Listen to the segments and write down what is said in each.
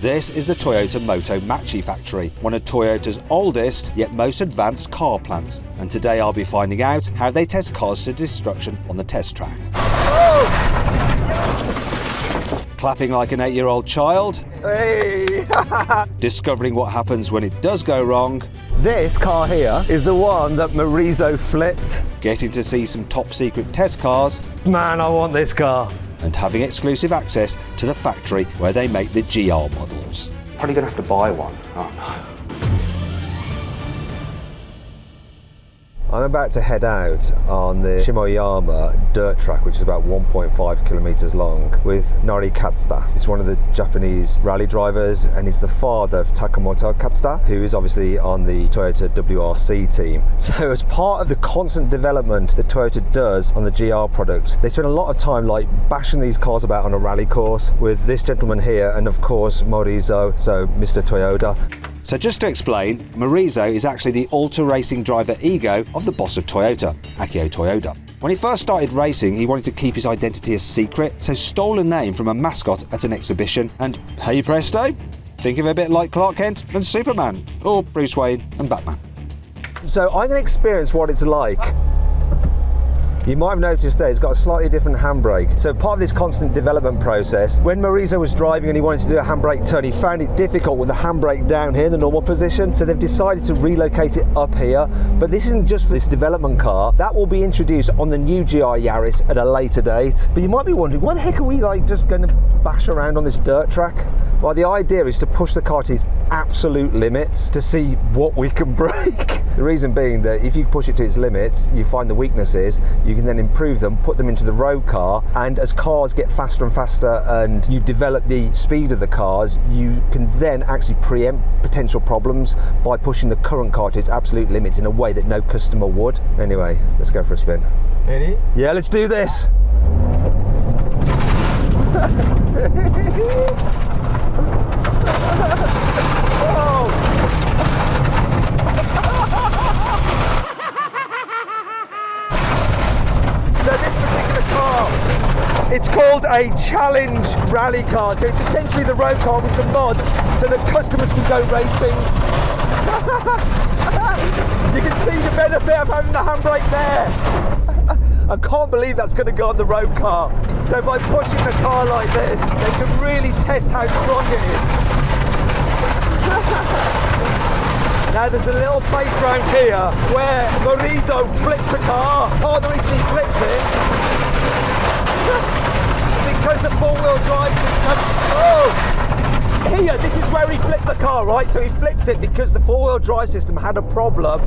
This is the Toyota Moto Machi factory, one of Toyota's oldest yet most advanced car plants. And today I'll be finding out how they test cars to destruction on the test track. Clapping like an 8-year-old child. Hey! Discovering what happens when it does go wrong. This car here is the one that Maurizio flipped. Getting to see some top secret test cars. Man, I want this car. And having exclusive access to the factory where they make the GR models. Probably gonna have to buy one. Oh no. I'm about to head out on the Shimoyama dirt track, which is about 1.5 kilometers long, with Nori Katsuta. He's one of the Japanese rally drivers, and he's the father of Takamoto Katsuta, who is obviously on the Toyota WRC team. So as part of the constant development that Toyota does on the GR products, they spend a lot of time like bashing these cars about on a rally course with this gentleman here, and of course Maurizio, so Mr. Toyota. So just to explain, Maurizio is actually the ultra racing driver ego of the boss of Toyota, Akio Toyoda. When he first started racing, he wanted to keep his identity a secret, so stole a name from a mascot at an exhibition, and hey presto, think of it a bit like Clark Kent and Superman, or Bruce Wayne and Batman. So I'm going to experience what it's like. You might have noticed there, he's got a slightly different handbrake. So part of this constant development process, when Maurizio was driving and he wanted to do a handbrake turn, he found it difficult with the handbrake down here in the normal position. So they've decided to relocate it up here. But this isn't just for this development car. That will be introduced on the new GR Yaris at a later date. But you might be wondering, why the heck are we like just going to bash around on this dirt track? Well, the idea is to push the car to its absolute limits to see what we can break. The reason being that if you push it to its limits, you find the weaknesses, you can then improve them, put them into the road car, and as cars get faster and faster and you develop the speed of the cars, you can then actually preempt potential problems by pushing the current car to its absolute limits in a way that no customer would. Anyway, let's go for a spin. Ready? Yeah, let's do this. So this particular car, it's called a challenge rally car. So it's essentially the road car with some mods so that customers can go racing. You can see the benefit of having the handbrake there. I can't believe that's going to go on the road car. So by pushing the car like this, they can really test how strong it is. Now there's a little place around here where Maurizio flipped a car. Part of the reason he flipped it because the four-wheel drive system. Oh! Here, this is where he flipped the car, right? So he flipped it because the four-wheel drive system had a problem.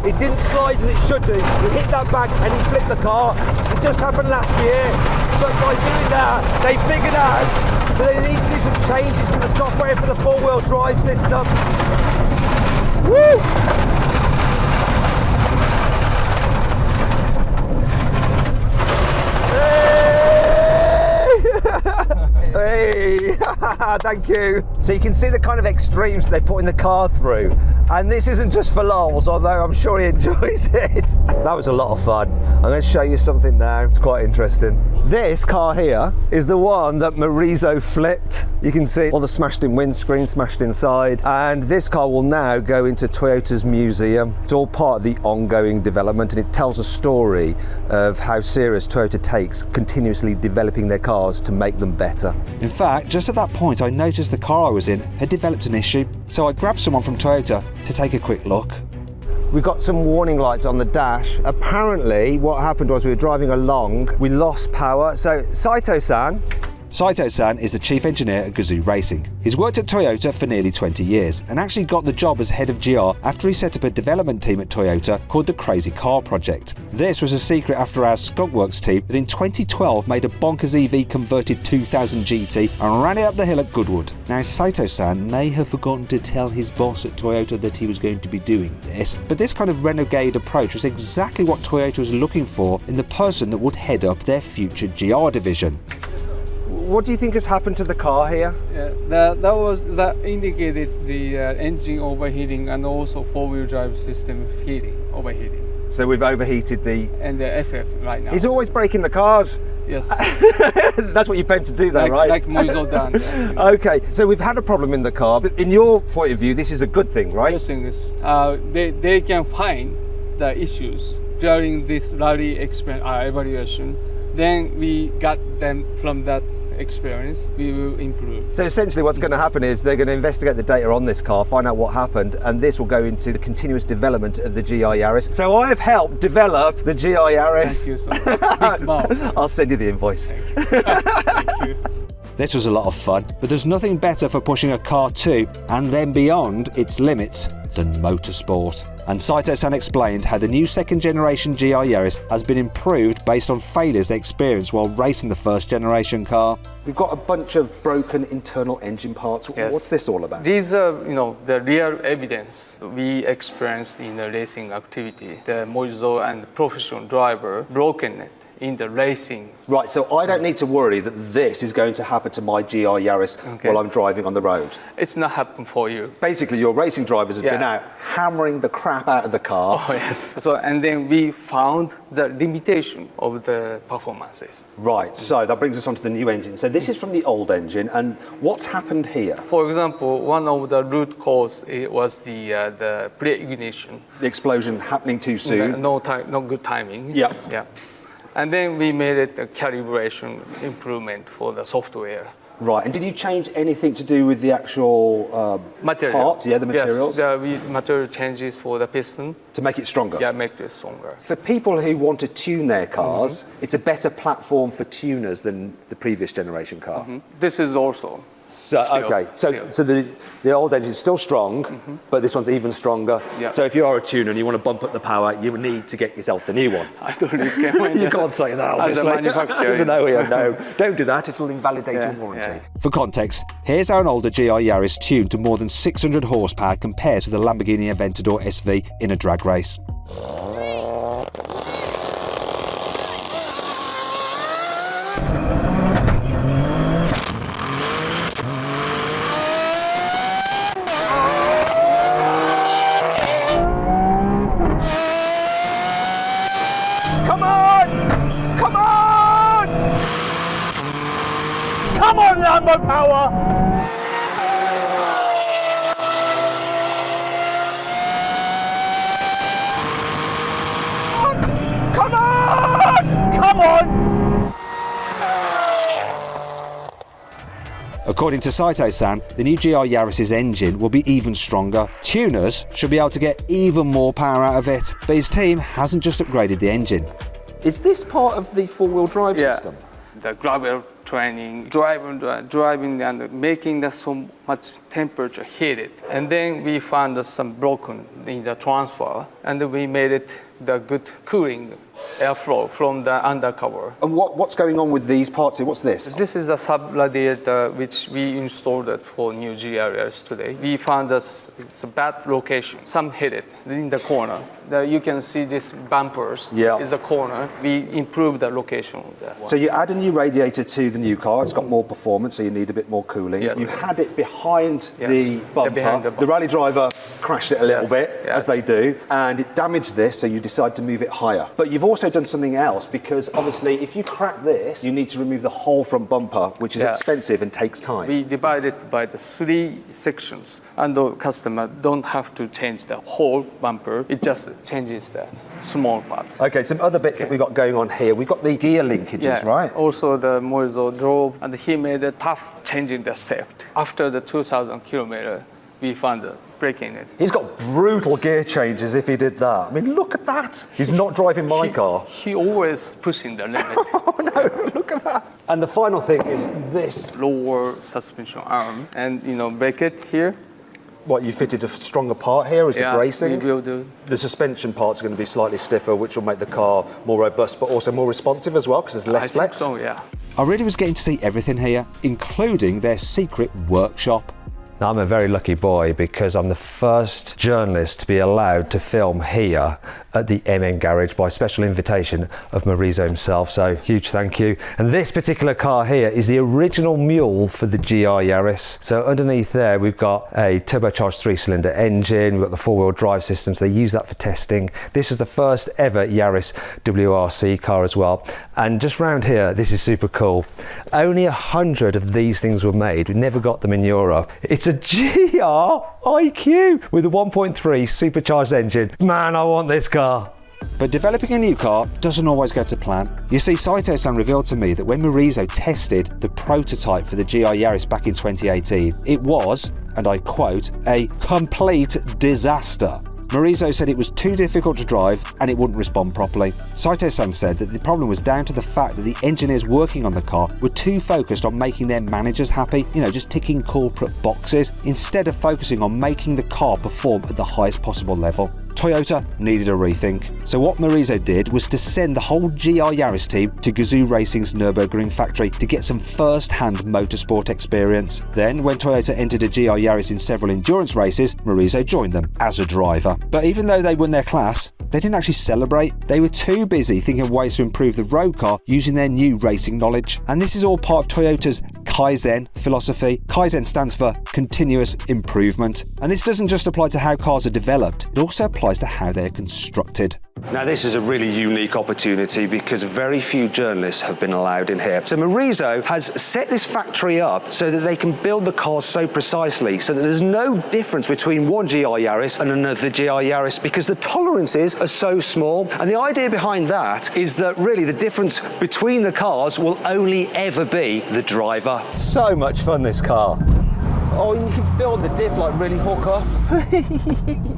It didn't slide as it should do. He hit that back and he flipped the car. It just happened last year. But by doing that, they figured out that they need to do some changes in the software for the four-wheel drive system. Woo! Hey! Thank you. So you can see the kind of extremes they're putting the car through. And this isn't just for lols, although I'm sure he enjoys it. That was a lot of fun. I'm going to show you something now. It's quite interesting. This car here is the one that Maurizio flipped. You can see all the smashed in windscreen, smashed inside. And this car will now go into Toyota's museum. It's all part of the ongoing development, and it tells a story of how serious Toyota takes continuously developing their cars to make them better. In fact, just at that point I noticed the car I was in had developed an issue, so I grabbed someone from Toyota to take a quick look. We've got some warning lights on the dash. Apparently what happened was we were driving along, we lost power. So Saito-san is the chief engineer at Gazoo Racing. He's worked at Toyota for nearly 20 years and actually got the job as head of GR after he set up a development team at Toyota called the Crazy Car Project. This was a secret after our Skunkworks team that in 2012 made a bonkers EV converted 2000 GT and ran it up the hill at Goodwood. Now Saito-san may have forgotten to tell his boss at Toyota that he was going to be doing this, but this kind of renegade approach was exactly what Toyota was looking for in the person that would head up their future GR division. What do you think has happened to the car here? That indicated the engine overheating and also four-wheel drive system overheating. So we've overheated the... And the FF right now. He's always breaking the cars. Yes. That's what you paid to do, though, right? Like Moiso done. Okay, so we've had a problem in the car, but in your point of view, this is a good thing, right? The thing is, they can find the issues during this rally evaluation. Then we got them from that experience, we will improve. So essentially what's going to happen is they're going to investigate the data on this car, find out what happened, and this will go into the continuous development of the GR Yaris. So I have helped develop the GR Yaris. Thank you so much. Big mouth. I'll send you the invoice. Thank you. This was a lot of fun, but there's nothing better for pushing a car to and then beyond its limits than motorsport. And Saito-san explained how the new second generation GR Yaris has been improved based on failures they experienced while racing the first generation car. We've got a bunch of broken internal engine parts. Yes. What's this all about? These are, the real evidence we experienced in the racing activity. The Moiso and professional driver broken it in the racing. Right, so I don't need to worry that this is going to happen to my GR Yaris while I'm driving on the road. It's not happening for you. Basically, your racing drivers have been out hammering the crap out of the car. Oh yes. So and then we found the limitation of the performances. Right, so that brings us on to the new engine. So this is from the old engine, and what's happened here? For example, one of the root cause was the pre-ignition. The explosion happening too soon. No good timing. Yeah. Yeah. And then we made it a calibration improvement for the software. Right, and did you change anything to do with the actual parts? Yeah, the materials? Yes, material changes for the piston. To make it stronger? Yeah, make it stronger. For people who want to tune their cars, it's a better platform for tuners than the previous generation car. This is also. So the old engine's still strong, but this one's even stronger. Yeah. So if you are a tuner and you want to bump up the power, you need to get yourself the new one. I don't recommend You can't say that, obviously. As a manufacturer. As an OEM, no. Don't do that, it will invalidate your warranty. Yeah. For context, here's how an older GR Yaris tuned to more than 600 horsepower compares with a Lamborghini Aventador SV in a drag race. Come on, Lambo power! Come on! Come on! According to Saito-san, the new GR Yaris's engine will be even stronger. Tuners should be able to get even more power out of it, but his team hasn't just upgraded the engine. Is this part of the four-wheel drive system? The gravel training, driving and making the so much temperature heated. And then we found some broken in the transfer, and we made it the good cooling airflow from the undercover. And what's going on with these parts here? What's this? This is a sub-radiator which we installed it for new GR Yaris today. We found it's a bad location. Some hit it in the corner. You can see these bumpers is a corner. We improved the location of that. So you add a new radiator to the new car. It's got more performance, so you need a bit more cooling. Yes. You had it behind the bumper. The rally driver crashed it a little bit, as they do, and it damaged this, so you decide to move it higher. But you've also done something else, because obviously if you crack this, you need to remove the whole front bumper, which is expensive and takes time. We divide it by the 3 sections, and the customer don't have to change the whole bumper. It just changes the small parts. Okay, some other bits that we've got going on here. We've got the gear linkages, right? Also the Moiso drove, and he made a tough changing the shaft. After the 2,000 kilometer, we found the breaking it. He's got brutal gear changes if he did that. I mean, look at that. He's not driving my car. He always pushing the limit. Oh no, look at that. And the final thing is this. Lower suspension arm, and brake it here. What, you fitted a stronger part here as the bracing? We will do. The suspension part's going to be slightly stiffer, which will make the car more robust, but also more responsive as well, because there's less flex. I think so, yeah. I really was getting to see everything here, including their secret workshop. Now, I'm a very lucky boy because I'm the first journalist to be allowed to film here at the MN garage by special invitation of Maurizio himself, so huge thank you. And this particular car here is the original mule for the GR Yaris. So underneath there we've got a turbocharged 3-cylinder engine, we've got the 4-wheel drive system, so they use that for testing. This is the first ever Yaris WRC car as well. And just round here, this is super cool. Only 100 of these things were made. We never got them in Europe. It's a GR IQ with a 1.3 supercharged engine. Man, I want this car. But developing a new car doesn't always go to plan. You see, Saito-san revealed to me that when Maurizio tested the prototype for the GR Yaris back in 2018, it was, and I quote, a complete disaster. Maurizio said it was too difficult to drive and it wouldn't respond properly. Saito-san said that the problem was down to the fact that the engineers working on the car were too focused on making their managers happy, just ticking corporate boxes, instead of focusing on making the car perform at the highest possible level. Toyota needed a rethink. So what Maurizio did was to send the whole GR Yaris team to Gazoo Racing's Nürburgring factory to get some first-hand motorsport experience. Then, when Toyota entered a GR Yaris in several endurance races, Maurizio joined them as a driver. But even though they won their class, they didn't actually celebrate. They were too busy thinking of ways to improve the road car using their new racing knowledge. And this is all part of Toyota's Kaizen philosophy. Kaizen stands for continuous improvement. And this doesn't just apply to how cars are developed, it also applies to how they're constructed. Now this is a really unique opportunity because very few journalists have been allowed in here. So Maurizio has set this factory up so that they can build the cars so precisely so that there's no difference between one GR Yaris and another GR Yaris because the tolerances are so small. And the idea behind that is that really the difference between the cars will only ever be the driver. So much fun, this car. Oh, and you can feel the diff like really hook up.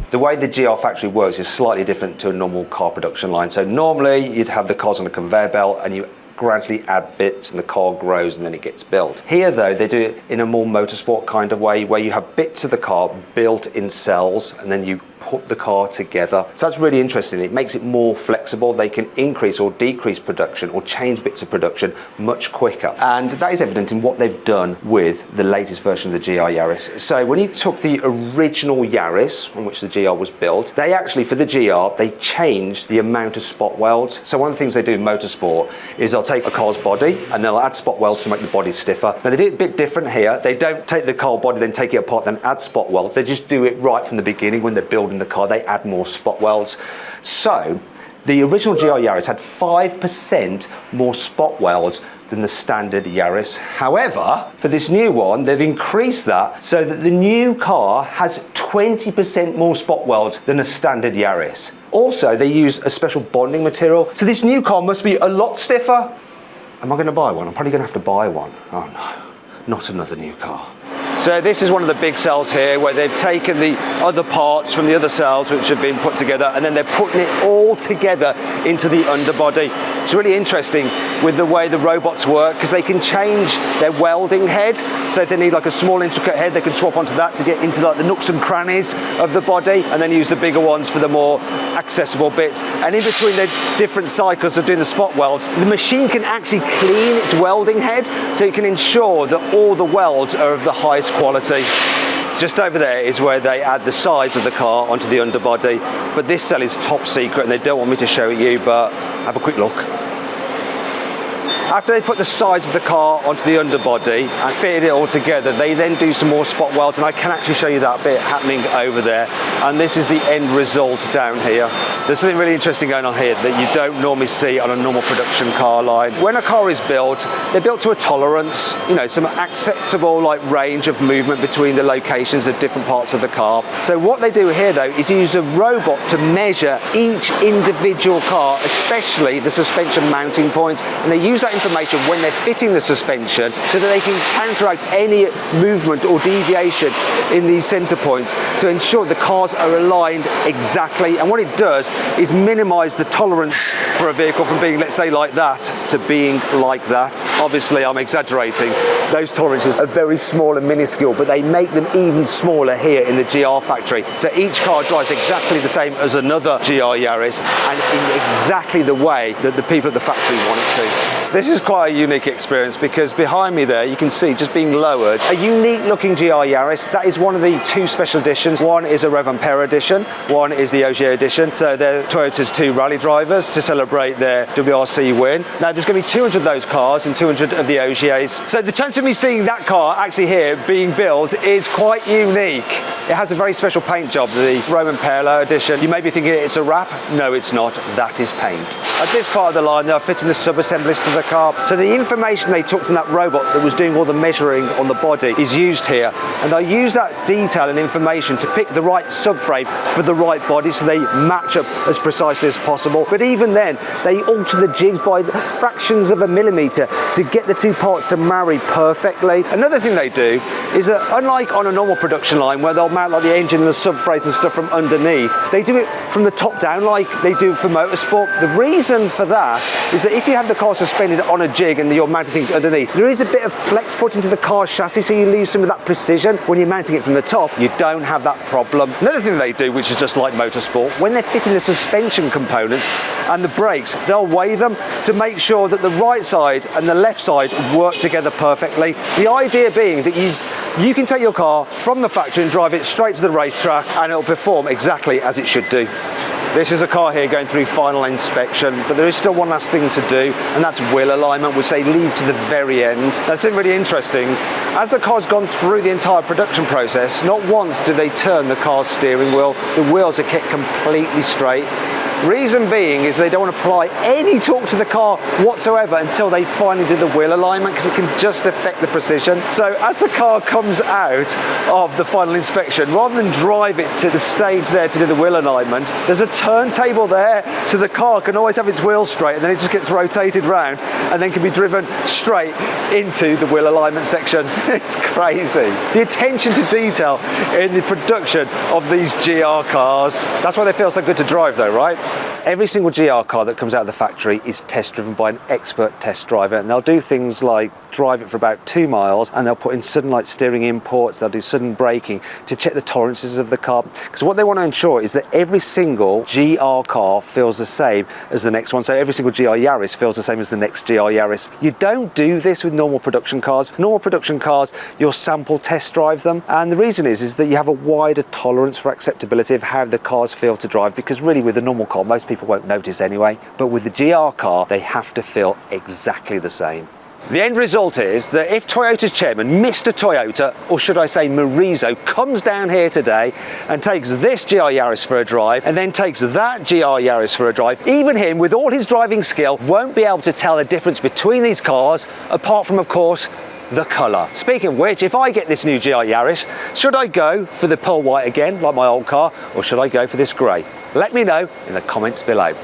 The way the GR factory works is slightly different to a normal car production line. So normally you'd have the cars on a conveyor belt and you gradually add bits and the car grows and then it gets built. Here though, they do it in a more motorsport kind of way where you have bits of the car built in cells and then you put the car together. So that's really interesting. It makes it more flexible. They can increase or decrease production or change bits of production much quicker. And that is evident in what they've done with the latest version of the GR Yaris. So when you took the original Yaris on which the GR was built, they actually, for the GR, they changed the amount of spot welds. So one of the things they do in motorsport is they'll take a car's body and they'll add spot welds to make the body stiffer. Now they do it a bit different here. They don't take the car body, then take it apart, then add spot welds. They just do it right from the beginning when they're building the car. They add more spot welds. So the original GR Yaris had 5% more spot welds than the standard Yaris. However, for this new one, they've increased that so that the new car has 20% more spot welds than a standard Yaris. Also, they use a special bonding material. So this new car must be a lot stiffer. Am I going to buy one? I'm probably going to have to buy one. Oh no, not another new car. So this is one of the big cells here where they've taken the other parts from the other cells which have been put together and then they're putting it all together into the underbody. It's really interesting with the way the robots work because they can change their welding head. So if they need like a small intricate head, they can swap onto that to get into like the nooks and crannies of the body and then use the bigger ones for the more accessible bits. And in between the different cycles of doing the spot welds, the machine can actually clean its welding head so it can ensure that all the welds are of the highest quality. Just over there is where they add the sides of the car onto the underbody, but this cell is top secret and they don't want me to show it you, but have a quick look. After they put the sides of the car onto the underbody and fitted it all together, they then do some more spot welds, and I can actually show you that bit happening over there. And this is the end result down here. There's something really interesting going on here that you don't normally see on a normal production car line. When a car is built, they're built to a tolerance, some acceptable range of movement between the locations of different parts of the car. So what they do here though is use a robot to measure each individual car, especially the suspension mounting points, and they use that information when they're fitting the suspension so that they can counteract any movement or deviation in these center points to ensure the cars are aligned exactly. And what it does is minimize the tolerance for a vehicle from being, let's say, like that to being like that. Obviously, I'm exaggerating. Those tolerances are very small and minuscule, but they make them even smaller here in the GR factory. So each car drives exactly the same as another GR Yaris and in exactly the way that the people at the factory want it to. This is quite a unique experience because behind me there you can see, just being lowered, a unique looking GR Yaris. That is one of the two special editions. One is a Revampera edition, one is the Ogier edition. So they're Toyota's two rally drivers to celebrate their WRC win. Now there's going to be 200 of those cars and 200 of the Ogiers. So the chance of me seeing that car actually here being built is quite unique. It has a very special paint job, the Revampera edition. You may be thinking it's a wrap. No, it's not. That is paint. At this part of the line, they're fitting the sub-assemblies to the car. So the information they took from that robot that was doing all the measuring on the body is used here. And they use that detail and information to pick the right subframe for the right body so they match up as precisely as possible. But even then, they alter the jigs by fractions of a millimetre to get the two parts to marry perfectly. Another thing they do is that unlike on a normal production line where they'll mount like the engine and the subframes and stuff from underneath, they do it from the top down like they do for motorsport. The reason for that is that if you have the car suspended on a jig and you're mounting things underneath, there is a bit of flex put into the car's chassis, so you lose some of that precision. When you're mounting it from the top, you don't have that problem. Another thing they do, which is just like motorsport, when they're fitting the suspension components and the brakes, they'll weigh them to make sure that the right side and the left side work together perfectly. The idea being that you can take your car from the factory and drive it straight to the racetrack and it'll perform exactly as it should do. This is a car here going through final inspection, but there is still one last thing to do, and that's wheel alignment, which they leave to the very end. That's really interesting. As the car's gone through the entire production process, not once do they turn the car's steering wheel. The wheels are kept completely straight. Reason being is they don't want to apply any torque to the car whatsoever until they finally do the wheel alignment, because it can just affect the precision. So as the car comes out of the final inspection, rather than drive it to the stage there to do the wheel alignment, there's a turntable there so the car can always have its wheels straight, and then it just gets rotated round and then can be driven straight into the wheel alignment section. It's crazy. The attention to detail in the production of these GR cars. That's why they feel so good to drive though, right? Every single GR car that comes out of the factory is test driven by an expert test driver, and they'll do things like drive it for about 2 miles and they'll put in sudden like steering imports, they'll do sudden braking to check the tolerances of the car, because what they want to ensure is that every single GR car feels the same as the next one. So every single GR Yaris feels the same as the next GR Yaris. You don't do this with normal production cars. Normal production cars, you'll sample test drive them, and the reason is that you have a wider tolerance for acceptability of how the cars feel to drive, because really with a normal car most people won't notice anyway, but with the GR car they have to feel exactly the same. The end result is that if Toyota's chairman, Mr. Toyota, or should I say Morizo, comes down here today and takes this GR Yaris for a drive and then takes that GR Yaris for a drive, even him, with all his driving skill, won't be able to tell the difference between these cars, apart from, of course, the colour. Speaking of which, if I get this new GR Yaris, should I go for the pearl white again, like my old car, or should I go for this grey? Let me know in the comments below.